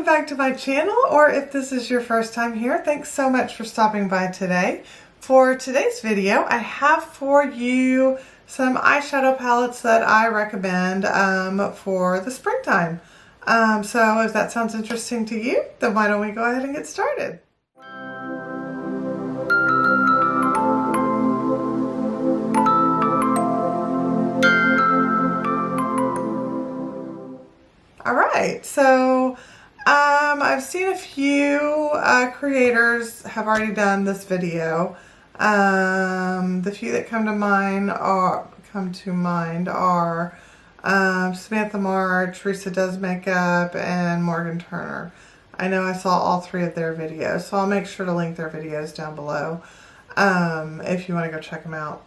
Back to my channel, or if this is your first time here, thanks so much for stopping by today. For today's video, I have for you some eyeshadow palettes that I recommend for the springtime. So if that sounds interesting to you, then why don't we go ahead and get started. Alright, so I've seen a few creators have already done this video. The few that come to mind are Samantha Marr, Teresa Does Makeup, and Morgan Turner. I know I saw all three of their videos, so I'll make sure to link their videos down below if you want to go check them out.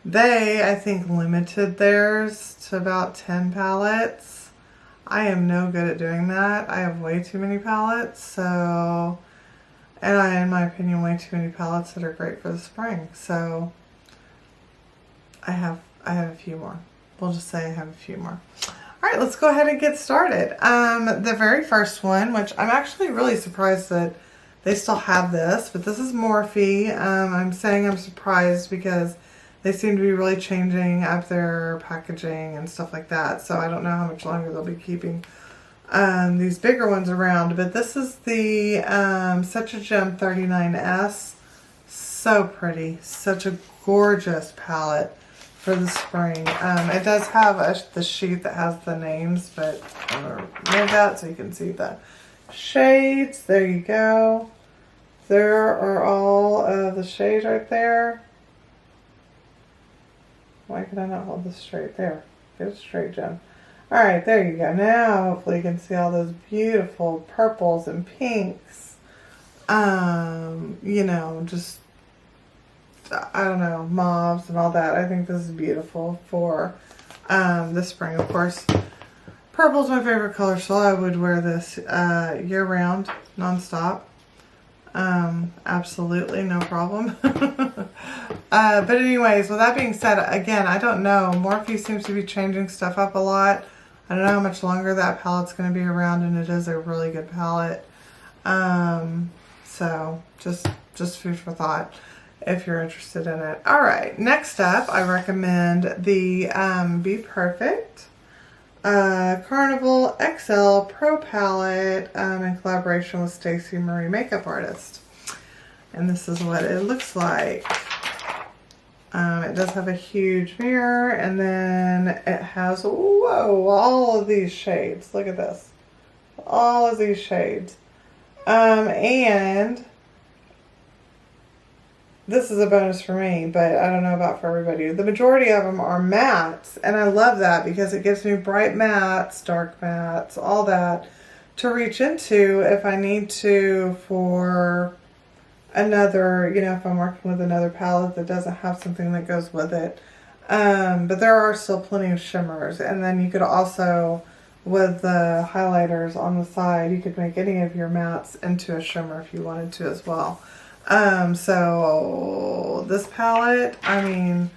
They, I think, limited theirs to about 10 palettes. I am no good at doing that. I have way too many palettes, so, and in my opinion, way too many palettes that are great for the spring. So I have a few more. We'll just say I have a few more. All right, let's go ahead and get started. The very first one, which I'm actually really surprised that they still have this, but this is Morphe. I'm saying I'm surprised because they seem to be really changing up their packaging and stuff like that. So I don't know how much longer they'll be keeping these bigger ones around. But this is the Such a Gem 39S. So pretty. Such a gorgeous palette for the spring. It does have the sheet that has the names, but I'm going to remove that so you can see the shades. There you go. There are all of the shades right there. Why can I not hold this straight? There. Get it straight, Jen. Alright, there you go. Now, hopefully you can see all those beautiful purples and pinks. You know, just, I don't know, mauves and all that. I think this is beautiful for the spring. Of course, purple's my favorite color, so I would wear this year-round, non-stop. Absolutely no problem. But anyways, with that being said, again, I don't know. Morphe seems to be changing stuff up a lot. I don't know how much longer that palette's going to be around, and it is a really good palette. So just food for thought if you're interested in it. All right, next up, I recommend the Be Perfect Carnival XL Pro Palette in collaboration with Stacey Marie Makeup Artist. And this is what it looks like. It does have a huge mirror, and then it has, whoa, all of these shades. Look at this. All of these shades. And this is a bonus for me, but I don't know about for everybody. The majority of them are mattes, and I love that because it gives me bright mattes, dark mattes, all that to reach into if I need to for another, you know, if I'm working with another palette that doesn't have something that goes with it. But there are still plenty of shimmers, and then you could also, with the highlighters on the side, you could make any of your mattes into a shimmer if you wanted to as well. So this palette, I mean,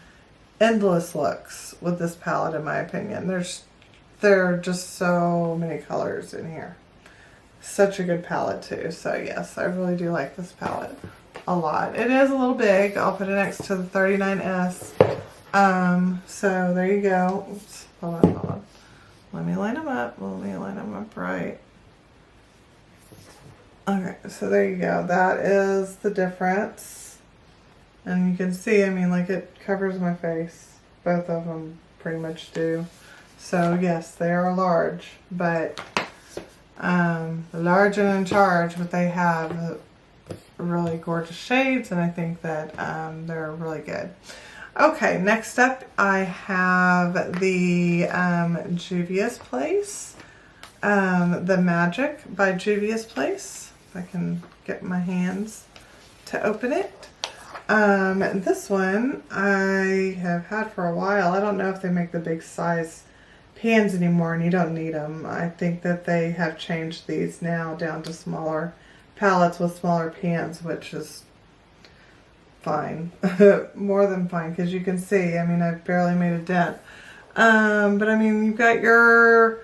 endless looks with this palette in my opinion. There are just so many colors in here. Such a good palette too. So yes, I really do like this palette a lot. It is a little big. I'll put it next to the 39S. So there you go. Oops, hold on. Let me line them up. Right. Okay, so there you go. That is the difference. And you can see, I mean, like, it covers my face. Both of them pretty much do. So yes, they are large, but large and in charge, but they have really gorgeous shades, and I think that they're really good. Okay, next up I have the Juvia's Place. The Magic by Juvia's Place. If I can get my hands to open it. This one I have had for a while. I don't know if they make the big size pans anymore, and you don't need them. I think that they have changed these now down to smaller palettes with smaller pans, which is fine. More than fine, because you can see, I mean, I've barely made a dent. But I mean, you've got your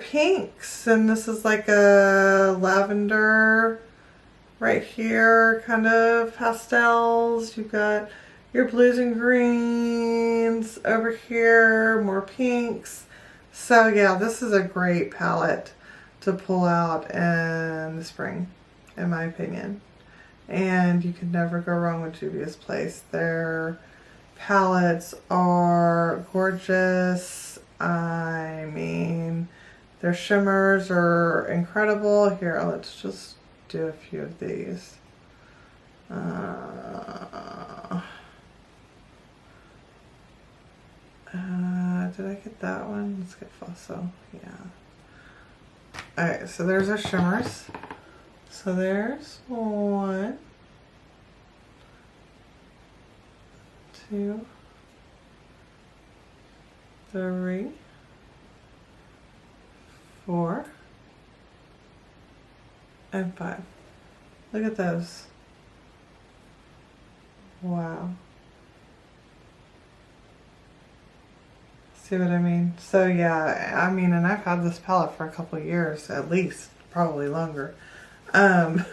pinks, and this is like a lavender right here, kind of pastels. You've got your blues and greens over here, more pinks. So yeah, this is a great palette to pull out in the spring, in my opinion. And you can never go wrong with Juvia's Place. Their palettes are gorgeous. I mean, their shimmers are incredible. Here, let's just do a few of these. Did I get that one? Let's get Fosso. Yeah. Alright, so there's our shimmers. So there's 1, 2, 3, 4, and 5. Look at those. Wow. See what I mean? So yeah, I mean, and I've had this palette for a couple of years, at least, probably longer. And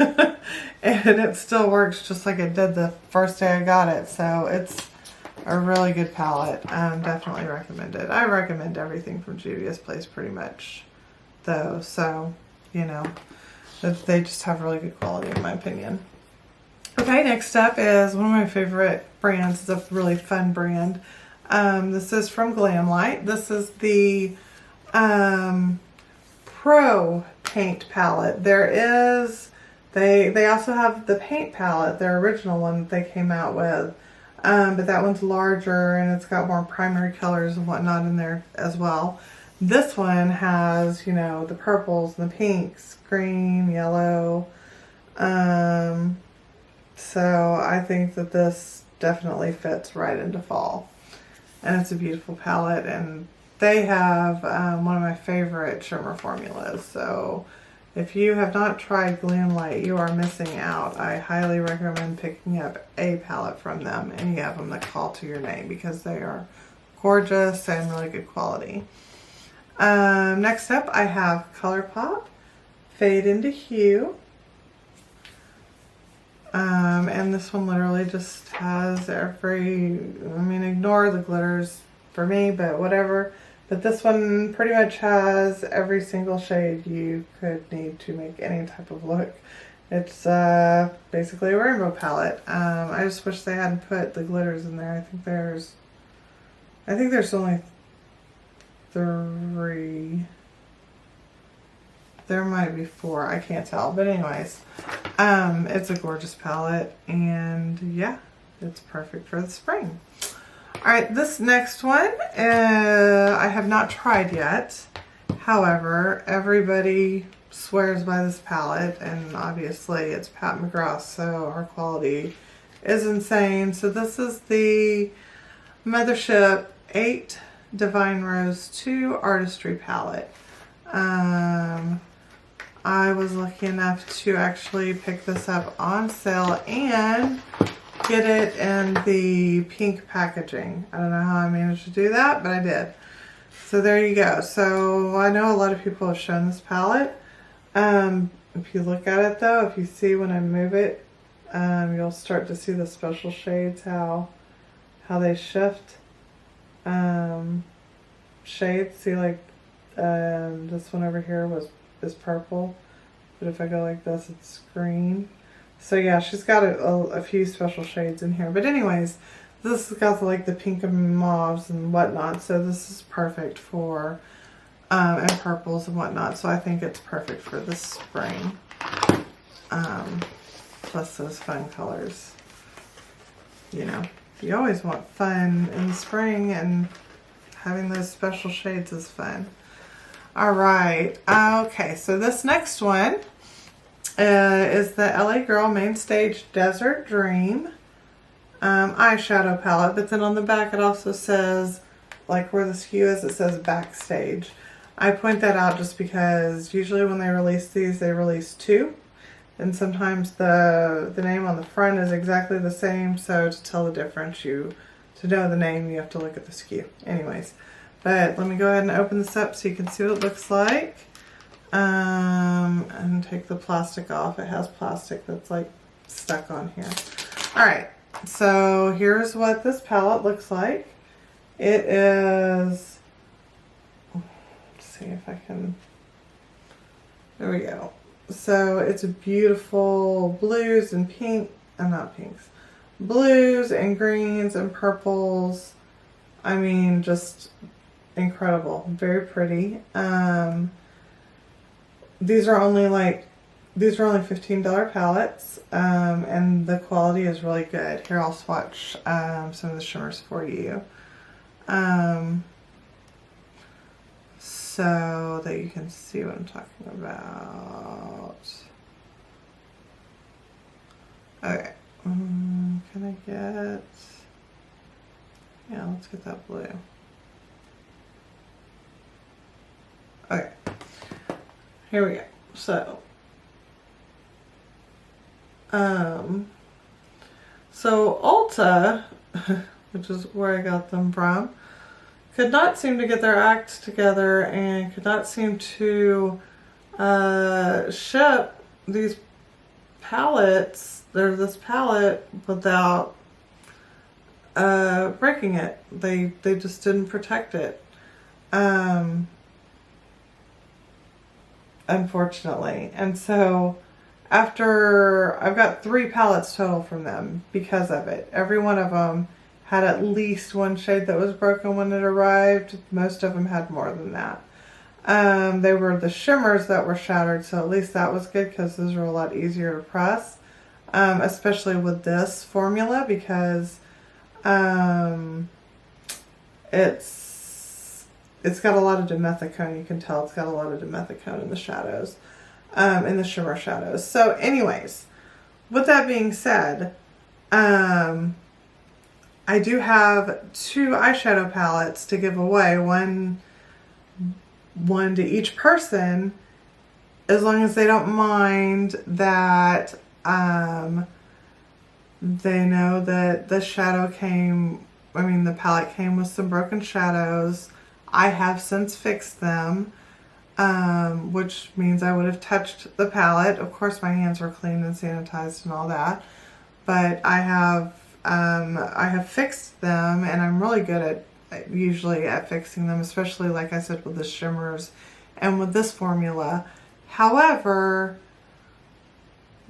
it still works just like it did the first day I got it. So it's a really good palette. Definitely recommend it. I recommend everything from Juvia's Place pretty much, though. So, you know, they just have really good quality in my opinion. Okay, next up is one of my favorite brands. It's a really fun brand. This is from Glamlight. This is the Pro Paint palette. They also have the paint palette, their original one that they came out with. But that one's larger and it's got more primary colors and whatnot in there as well. This one has, you know, the purples and the pinks, green, yellow. So I think that this definitely fits right into fall. And it's a beautiful palette, and they have one of my favorite shimmer formulas. So if you have not tried Glamlight, you are missing out. I highly recommend picking up a palette from them, any of them that call to your name, because they are gorgeous and really good quality. Next up, I have ColourPop Fade into Hue. And this one literally just has ignore the glitters for me, but whatever. But this one pretty much has every single shade you could need to make any type of look. It's basically a rainbow palette. I just wish they hadn't put the glitters in there. I think there's only 3. There might be 4, I can't tell. But anyways, it's a gorgeous palette, and yeah, it's perfect for the spring. Alright, this next one, I have not tried yet. However, everybody swears by this palette, and obviously it's Pat McGrath, so her quality is insane. So this is the Mothership 8 Divine Rose 2 Artistry Palette. I was lucky enough to actually pick this up on sale and get it in the pink packaging. I don't know how I managed to do that, but I did. So there you go. So I know a lot of people have shown this palette. If you look at it though, if you see when I move it, you'll start to see the special shades, how they shift shades. See, like this one over here is purple, but if I go like this, it's green. So yeah, she's got a few special shades in here. But anyways, this has got like the pink and mauves and whatnot. So this is perfect for, and purples and whatnot. So I think it's perfect for the spring. Plus those fun colors, you know. You always want fun in the spring, and having those special shades is fun. All right. Okay, so this next one is the LA Girl Main Stage Desert Dream eyeshadow palette. But then on the back it also says, like where the SKU is, it says Backstage. I point that out just because usually when they release these, they release two. And sometimes the name on the front is exactly the same. So to tell the difference, to know the name, you have to look at the SKU. Anyways, but let me go ahead and open this up so you can see what it looks like. And take the plastic off. It has plastic that's like stuck on here. All right, so here's what this palette looks like. It is, let's see if I can, there we go. So it's beautiful blues and pink, not pinks, blues and greens and purples. I mean, just incredible, very pretty. These are only $15 palettes, and the quality is really good. Here, I'll swatch some of the shimmers for you, so that you can see what I'm talking about. Okay, can I get, yeah, let's get that blue. Okay, here we go. So Ulta, which is where I got them from, could not seem to get their act together and could not seem to ship these palettes, this palette, without breaking it. They just didn't protect it, unfortunately. And so after, I've got 3 palettes total from them because of it. Every one of them had at least one shade that was broken when it arrived. Most of them had more than that. They were the shimmers that were shattered, so at least that was good because those were a lot easier to press, especially with this formula, because it's got a lot of dimethicone. You can tell it's got a lot of dimethicone in the shadows, in the shimmer shadows. So anyways, with that being said, I do have 2 eyeshadow palettes to give away, one to each person, as long as they don't mind that they know that the the palette came with some broken shadows. I have since fixed them, which means I would have touched the palette. Of course, my hands were clean and sanitized and all that, but I have fixed them, and I'm really good usually at fixing them, especially like I said with the shimmers and with this formula. However,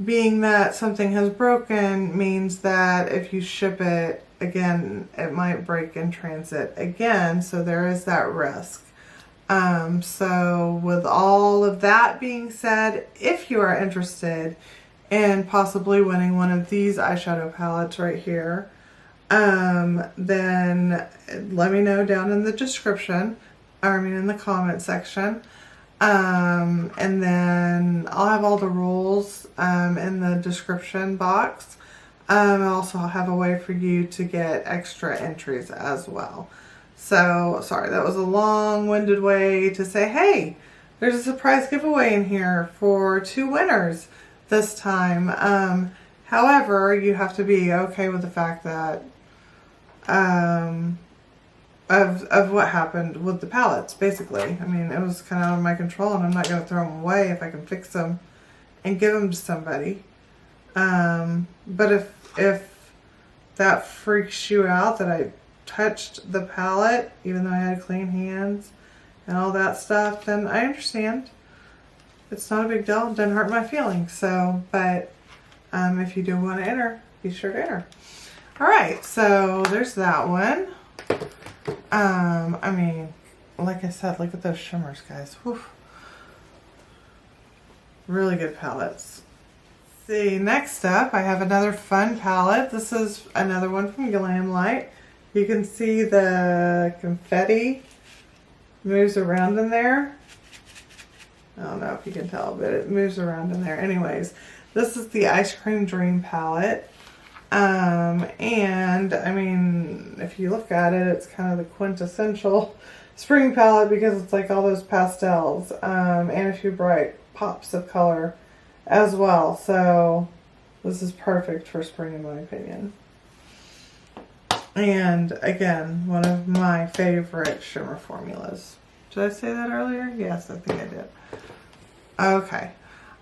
being that something has broken means that if you ship it again, it might break in transit again, so there is that risk. So with all of that being said, if you are interested in possibly winning one of these eyeshadow palettes right here, then let me know down in the description, in the comment section. And then I'll have all the rules in the description box. I also have a way for you to get extra entries as well. So, sorry, that was a long-winded way to say, hey, there's a surprise giveaway in here for 2 winners this time. However, you have to be okay with the fact that of what happened with the palettes, basically. I mean, it was kind of out of my control, and I'm not going to throw them away if I can fix them and give them to somebody. But if that freaks you out that I touched the palette, even though I had clean hands and all that stuff, then I understand. It's not a big deal. It doesn't hurt my feelings. So, but if you do want to enter, be sure to enter. All right, so there's that one. I mean, like I said, look at those shimmers, guys. Whew. Really good palettes. See, next up I have another fun palette. This is another one from Glamlight. You can see the confetti moves around in there. I don't know if you can tell, but it moves around in there. Anyways, this is the Ice Cream Dream palette. And I mean, if you look at it, it's kind of the quintessential spring palette because it's like all those pastels and a few bright pops of color as well. So this is perfect for spring in my opinion. And again, one of my favorite shimmer formulas. Did I say that earlier? Yes, I think I did. Okay.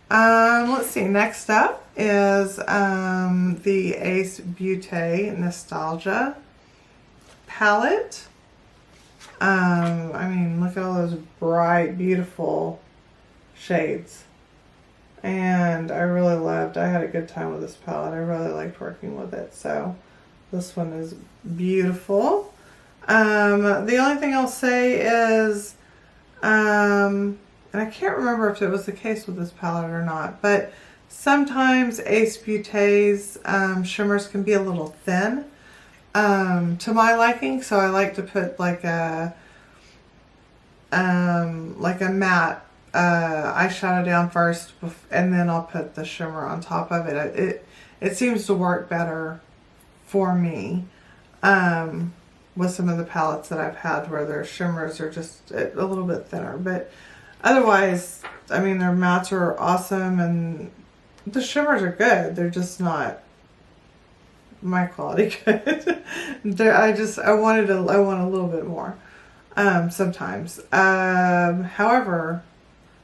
Let's see. Next up is the Ace Beauté Nostalgia palette. I mean, look at all those bright, beautiful shades. And I really loved, I had a good time with this palette. I really liked working with it. So this one is beautiful. The only thing I'll say is, and I can't remember if it was the case with this palette or not, but sometimes Ace Beauté's shimmers can be a little thin to my liking, so I like to put like a matte eyeshadow down first, and then I'll put the shimmer on top of it. It seems to work better for me with some of the palettes that I've had where their shimmers are just a little bit thinner, but otherwise, I mean, their mattes are awesome and the shimmers are good. They're just not my quality good. I want a little bit more sometimes. However,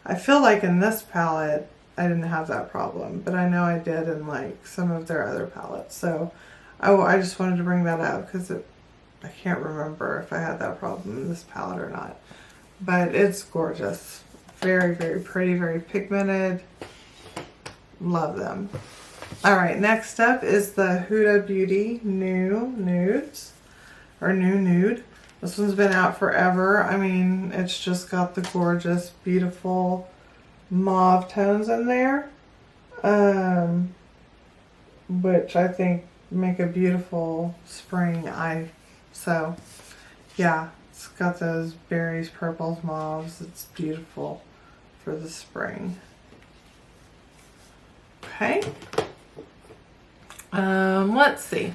I feel like in this palette I didn't have that problem, but I know I did in like some of their other palettes. So I just wanted to bring that up because I can't remember if I had that problem in this palette or not. But it's gorgeous. Very, very pretty, very pigmented. Love them. Alright, next up is the Huda Beauty New Nudes. Or New Nude. This one's been out forever. I mean, it's just got the gorgeous, beautiful mauve tones in there. Which I think make a beautiful spring eye. So, yeah. It's got those berries, purples, mauves. It's beautiful for the spring. Okay. Let's see.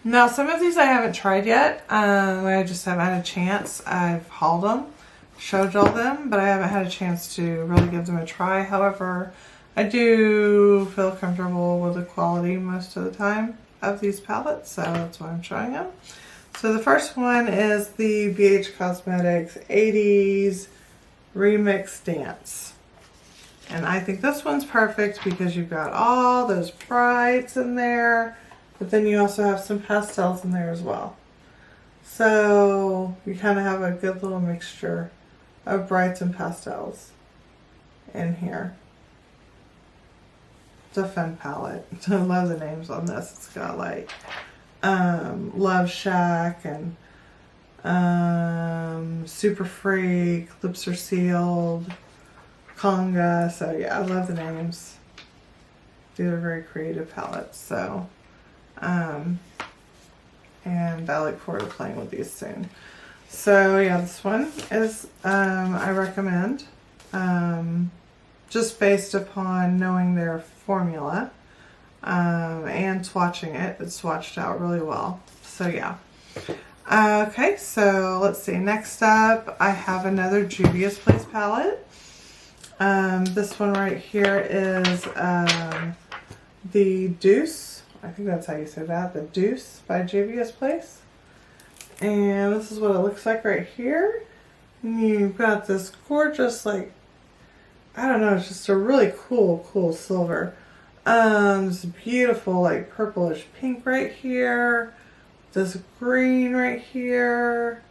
Now, some of these I haven't tried yet. I just haven't had a chance. I've hauled them, showed y'all them, but I haven't had a chance to really give them a try. However, I do feel comfortable with the quality most of the time of these palettes, so that's why I'm showing them. So the first one is the BH Cosmetics 80s Remix Dance. And I think this one's perfect because you've got all those brights in there, but then you also have some pastels in there as well. So you kind of have a good little mixture of brights and pastels in here. It's a fun palette. I love the names on this. It's got like Love Shack and Super Freak, Lips Are Sealed, Conga. So yeah, I love the names. These are very creative palettes. So and I look forward to playing with these soon. So yeah, this one is I recommend just based upon knowing their formula. And swatching it. It's swatched out really well. So yeah. Okay, so let's see. Next up, I have another Juvia's Place palette. This one right here is the Deuce. I think that's how you say that. The Deuce by Juvia's Place. And this is what it looks like right here. And you've got this gorgeous, like, I don't know, it's just a really cool silver. This beautiful, like, purplish pink right here. This green right here.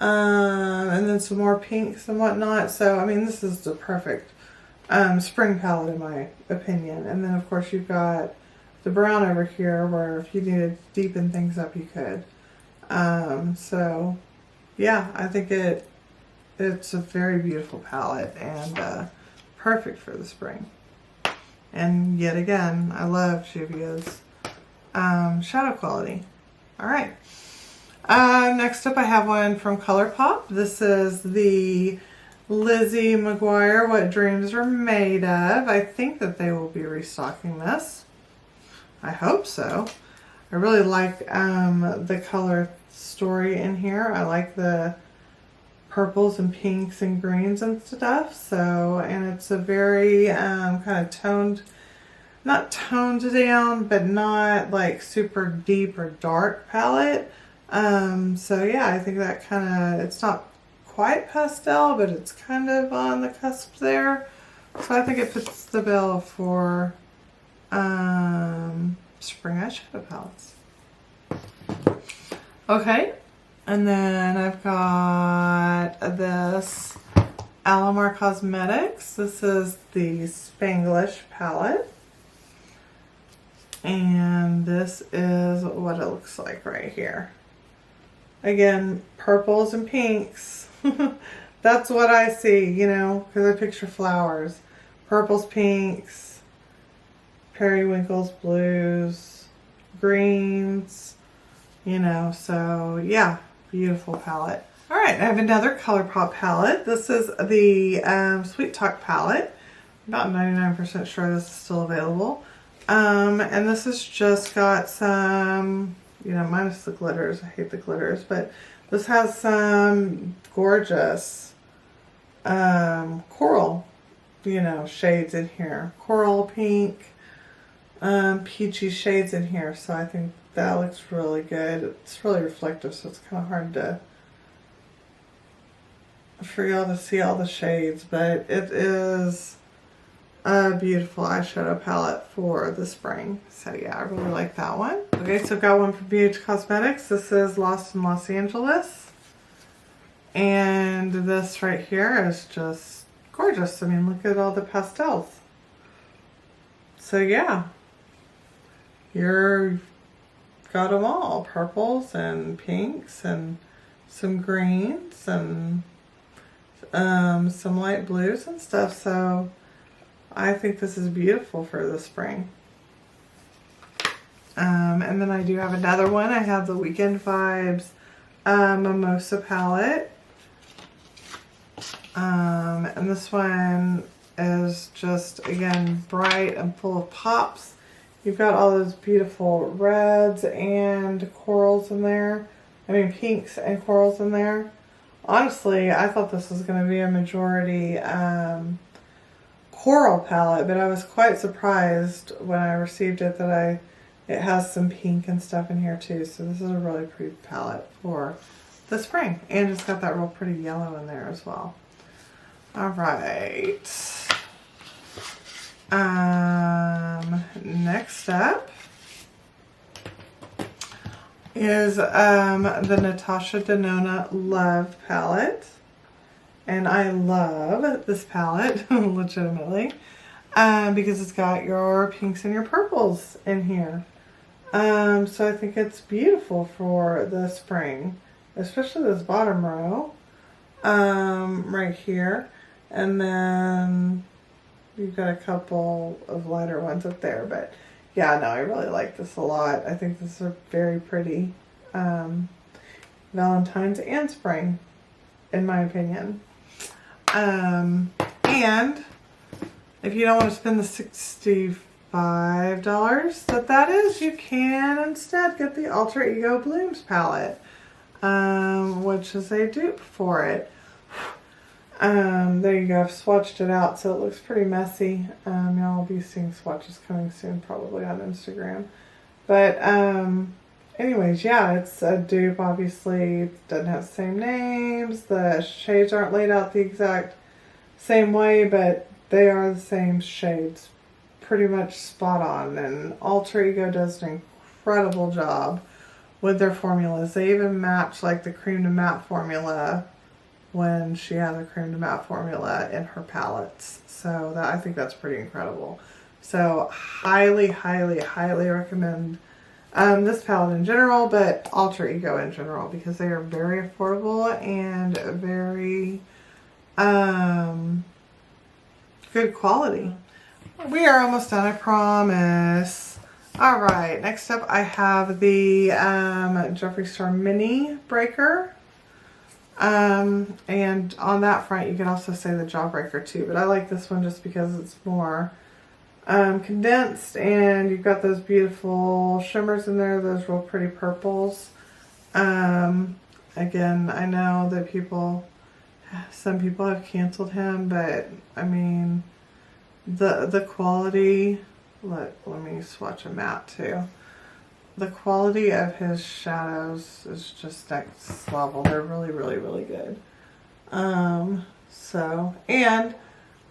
And then some more pinks and whatnot. So, I mean, this is the perfect spring palette in my opinion. And then, of course, you've got the brown over here where if you needed to deepen things up, you could. So, yeah, I think it's a very beautiful palette and perfect for the spring. And yet again, I love Juvia's shadow quality. Alright. Next up I have one from ColourPop. This is the Lizzie McGuire What Dreams Are Made Of. I think that they will be restocking this. I hope so. I really like the color story in here. I like the purples and pinks and greens and stuff. So, and it's a very kind of toned, not toned down, but not like super deep or dark palette. So yeah, I think that kind of, it's not quite pastel, but it's kind of on the cusp there. So I think it fits the bill for spring eyeshadow palettes. Okay, and then I've got this Alamar Cosmetics. This is the Spanglish palette. And this is what it looks like right here. Again, purples and pinks. That's what I see, you know, because I picture flowers. Purples, pinks, periwinkles, blues, greens, you know, so yeah, beautiful palette. Alright, I have another ColourPop palette. This is the Sweet Talk palette. I'm about 99% sure this is still available. And this has just got some, you know, minus the glitters. I hate the glitters, but this has some gorgeous coral, you know, shades in here. Coral, pink, peachy shades in here. So I think that looks really good. It's really reflective, so it's kind of hard for y'all to see all the shades, but it is a beautiful eyeshadow palette for the spring. So yeah, I really like that one. Okay, so I've got one from BH Cosmetics. This is Lost in Los Angeles. And this right here is just gorgeous. I mean, look at all the pastels. So yeah, you've got them all. Purples and pinks and some greens and some light blues and stuff. So I think this is beautiful for the spring. And then I do have another one. I have the Weekend Vibes Mimosa palette. And this one is just, again, bright and full of pops. You've got all those beautiful reds and corals in there. I mean, pinks and corals in there. Honestly, I thought this was going to be a majority coral palette, but I was quite surprised when I received it that it has some pink and stuff in here too. So this is a really pretty palette for the spring, and it's got that real pretty yellow in there as well. All right. Next up is the Natasha Denona Love palette. And I love this palette, legitimately, because it's got your pinks and your purples in here. So I think it's beautiful for the spring, especially this bottom row, right here. And then you've got a couple of lighter ones up there, but yeah, no, I really like this a lot. I think this is a very pretty Valentine's and spring, in my opinion. And if you don't want to spend the $65 that is, you can instead get the Alter Ego Blooms palette, which is a dupe for it. There you go. I've swatched it out, so it looks pretty messy. Y'all will be seeing swatches coming soon, probably on Instagram. But anyways, yeah, it's a dupe. Obviously, it doesn't have the same names. The shades aren't laid out the exact same way, but they are the same shades, pretty much spot on. And Alter Ego does an incredible job with their formulas. They even match like the cream to matte formula when she has a cream to matte formula in her palettes. So that, I think that's pretty incredible. So highly, highly, highly recommend this palette in general, but Alter Ego in general, because they are very affordable and very good quality. We are almost done, I promise. All right, next up I have the Jeffree Star Mini Breaker. And on that front, you can also say the Jawbreaker too, but I like this one just because it's more condensed, and you've got those beautiful shimmers in there, those real pretty purples. Again, I know that some people have canceled him, but I mean, the quality, let me swatch a matte too. The quality of his shadows is just next level. They're really, really, really good. So, and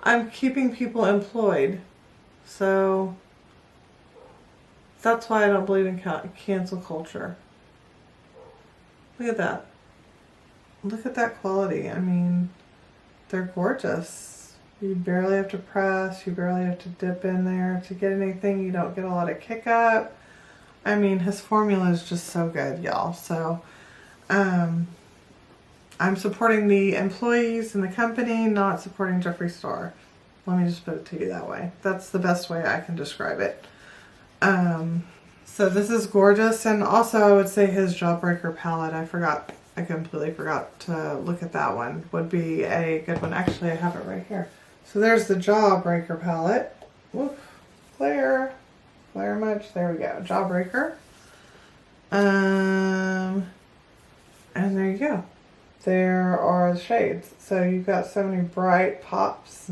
I'm keeping people employed. So, that's why I don't believe in cancel culture. Look at that. Look at that quality. I mean, they're gorgeous. You barely have to press. You barely have to dip in there to get anything. You don't get a lot of kick up. I mean, his formula is just so good, y'all. So, I'm supporting the employees in the company, not supporting Jeffree Star. Let me just put it to you that way. That's the best way I can describe it. So this is gorgeous. And also I would say his Jawbreaker palette, I completely forgot to look at that one, would be a good one. Actually, I have it right here. So there's the Jawbreaker palette. Woof, flare much. There we go. Jawbreaker. And there you go. There are the shades. So you've got so many bright pops,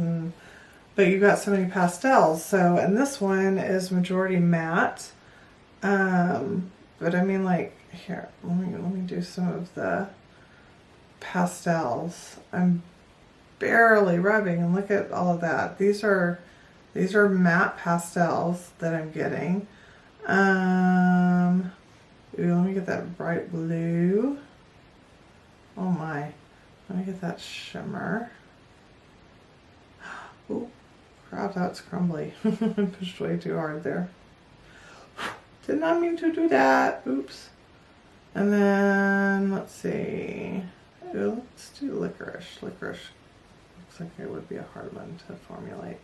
but you've got so many pastels. So, and this one is majority matte. But I mean, like, here, let me do some of the pastels. I'm barely rubbing, and look at all of that. These are matte pastels that I'm getting. Ooh, let me get that bright blue. Oh my. Let me get that shimmer. Oh, crap, that's crumbly. I pushed way too hard there. Did not mean to do that. Oops. And then, let's see. Ooh, let's do licorice. Licorice looks like it would be a hard one to formulate.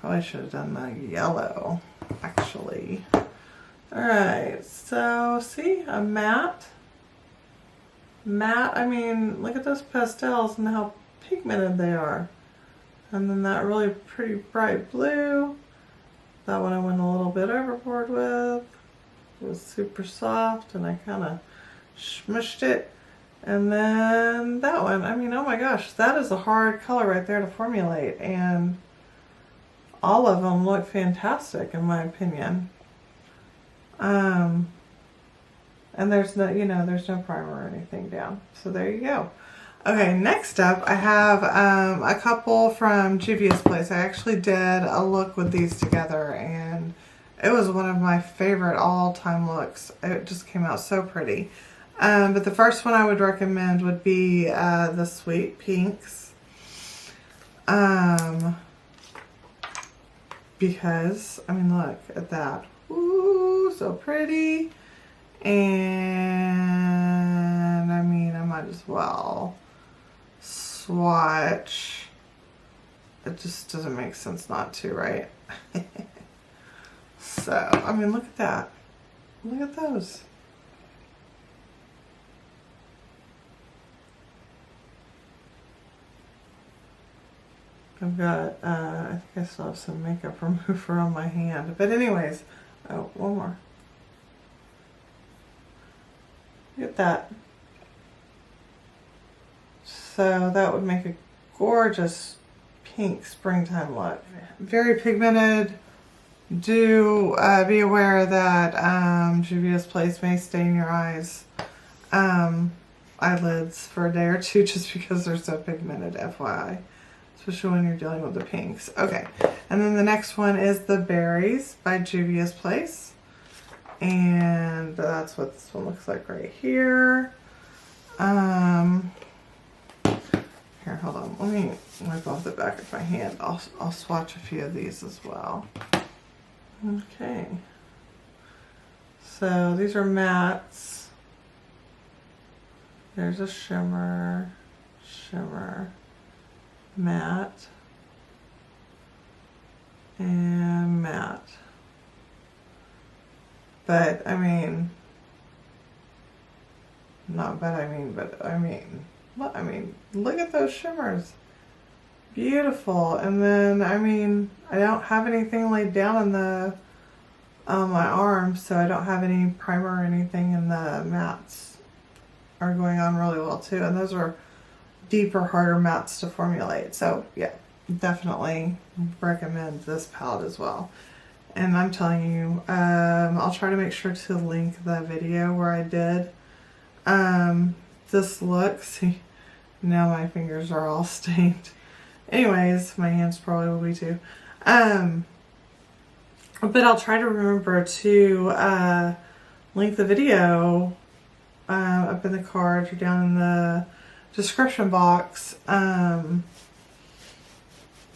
Probably should have done the yellow, actually. Alright, so see, a matte. Matte, I mean, look at those pastels and how pigmented they are. And then that really pretty bright blue. That one I went a little bit overboard with. It was super soft and I kind of smushed it. And then that one, I mean, oh my gosh, that is a hard color right there to formulate. And all of them look fantastic in my opinion. And there's no, there's no primer or anything down. So there you go. Okay, next up I have a couple from Juvia's Place. I actually did a look with these together and it was one of my favorite all-time looks. It just came out so pretty. But the first one I would recommend would be the Sweet Pinks. Because, I mean, look at that. Ooh, so pretty. And, I mean, I might as well swatch. It just doesn't make sense not to, right? So, I mean, look at that. Look at those. I've got, I think I still have some makeup remover on my hand. But anyways, oh, one more. Look at that. So that would make a gorgeous pink springtime look. Very pigmented. Do be aware that Juvia's Place may stain your eyes, eyelids for a day or two just because they're so pigmented, FYI. Especially when you're dealing with the pinks. Okay, and then the next one is the Berries by Juvia's Place. And that's what this one looks like right here. Here, hold on. Let me wipe off the back of my hand. I'll swatch a few of these as well. Okay. So these are mattes. There's a shimmer, matte. and matte. But I mean, not but I mean, but I mean, look at those shimmers. Beautiful. And then, I mean, I don't have anything laid down on the my arms, so I don't have any primer or anything, and the mattes are going on really well too. And those are deeper, harder mattes to formulate. So yeah, definitely recommend this palette as well. And I'm telling you, I'll try to make sure to link the video where I did this look. See, now my fingers are all stained. Anyways, my hands probably will be too. But I'll try to remember to link the video up in the card or down in the description box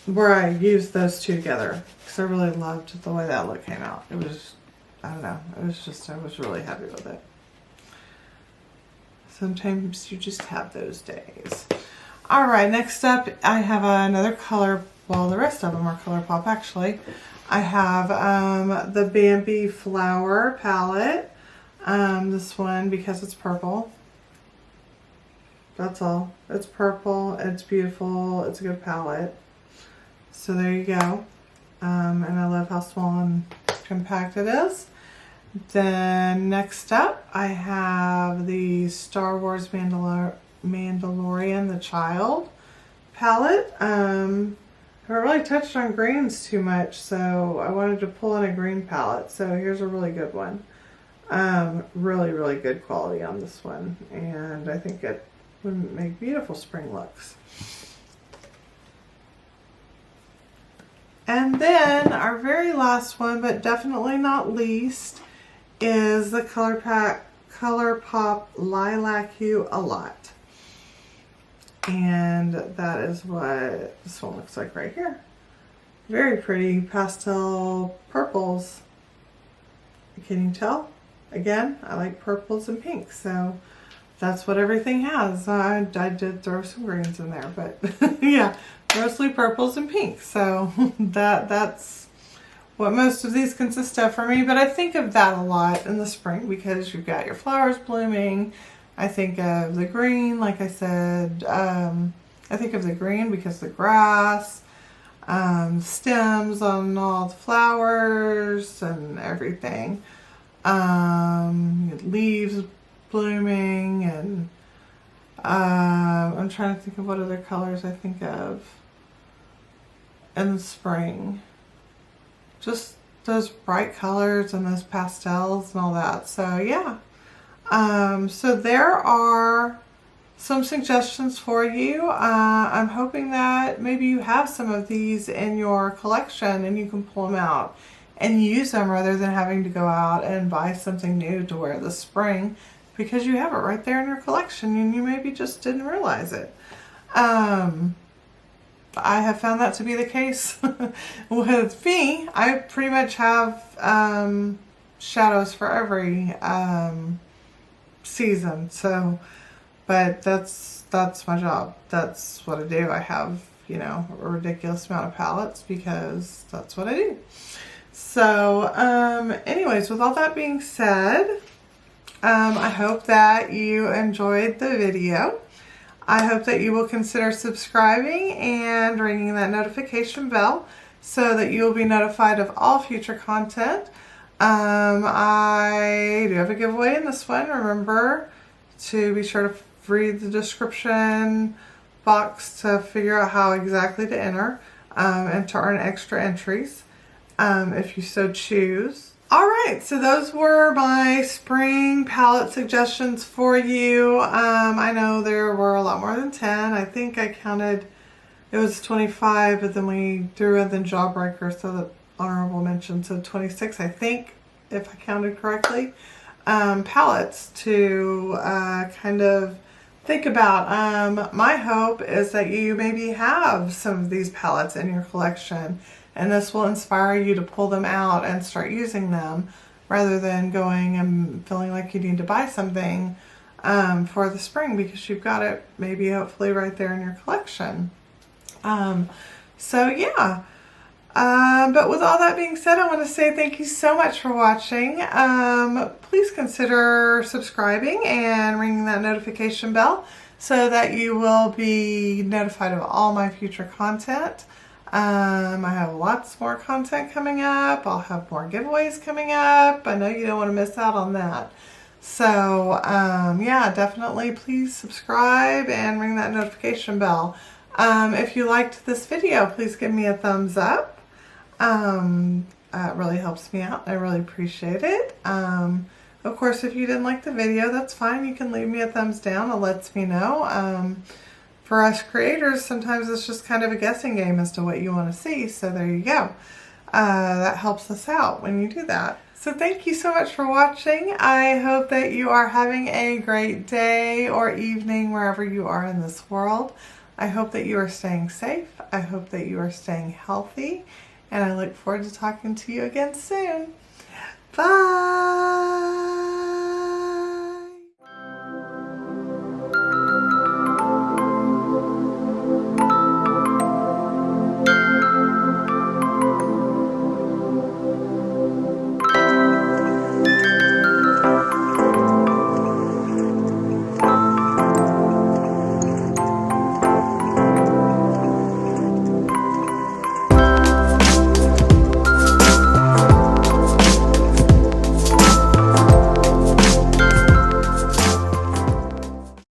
where I used those two together, because I really loved the way that look came out. It was, I don't know, it was just, I was really happy with it. Sometimes you just have those days. All right, next up I have another color, well, the rest of them are ColourPop actually. I have the Bambi Flower palette. This one, because it's purple. That's all. It's purple, it's beautiful, it's a good palette. So there you go. And I love how small and compact it is. Then next up, I have the Star Wars Mandalorian, the Child palette. I haven't really touched on greens too much, so I wanted to pull in a green palette. So here's a really good one. Really, really good quality on this one. And I think it would make beautiful spring looks. And then our very last one, but definitely not least, is the ColourPop Lilac Hue A Lot. And that is what this one looks like right here. Very pretty pastel purples. Can you tell? Again, I like purples and pinks, so that's what everything has. I did throw some greens in there, but yeah, mostly purples and pinks. So that's what most of these consist of for me. But I think of that a lot in the spring because you've got your flowers blooming. I think of the green, like I said. I think of the green because the grass, stems on all the flowers and everything. Leaves blooming, and I'm trying to think of what other colors I think of in the spring. Just those bright colors and those pastels and all that. So yeah. So there are some suggestions for you. I'm hoping that maybe you have some of these in your collection and you can pull them out and use them rather than having to go out and buy something new to wear this spring, because you have it right there in your collection and you maybe just didn't realize it. I have found that to be the case with me. I pretty much have shadows for every season, so, but that's my job. That's what I do. I have, you know, a ridiculous amount of palettes because that's what I do. So anyways, with all that being said, I hope that you enjoyed the video. I hope that you will consider subscribing and ringing that notification bell so that you will be notified of all future content. I do have a giveaway in this one. Remember to be sure to read the description box to figure out how exactly to enter and to earn extra entries if you so choose. Alright, so those were my spring palette suggestions for you. I know there were a lot more than 10. I think I counted, it was 25, but then we threw in the Jawbreaker, so the honorable mention, so 26, I think, if I counted correctly, palettes to kind of think about. My hope is that you maybe have some of these palettes in your collection, and this will inspire you to pull them out and start using them rather than going and feeling like you need to buy something for the spring, because you've got it maybe hopefully right there in your collection. So yeah, But with all that being said, I want to say thank you so much for watching. Please consider subscribing and ringing that notification bell so that you will be notified of all my future content. I have lots more content coming up. I'll have more giveaways coming up. I know you don't want to miss out on that. So, yeah, definitely please subscribe and ring that notification bell. If you liked this video, please give me a thumbs up. It really helps me out. I really appreciate it. Of course, if you didn't like the video, that's fine. You can leave me a thumbs down. It lets me know. For us creators, sometimes it's just kind of a guessing game as to what you want to see. So there you go. That helps us out when you do that. So thank you so much for watching. I hope that you are having a great day or evening wherever you are in this world. I hope that you are staying safe. I hope that you are staying healthy. And I look forward to talking to you again soon. Bye!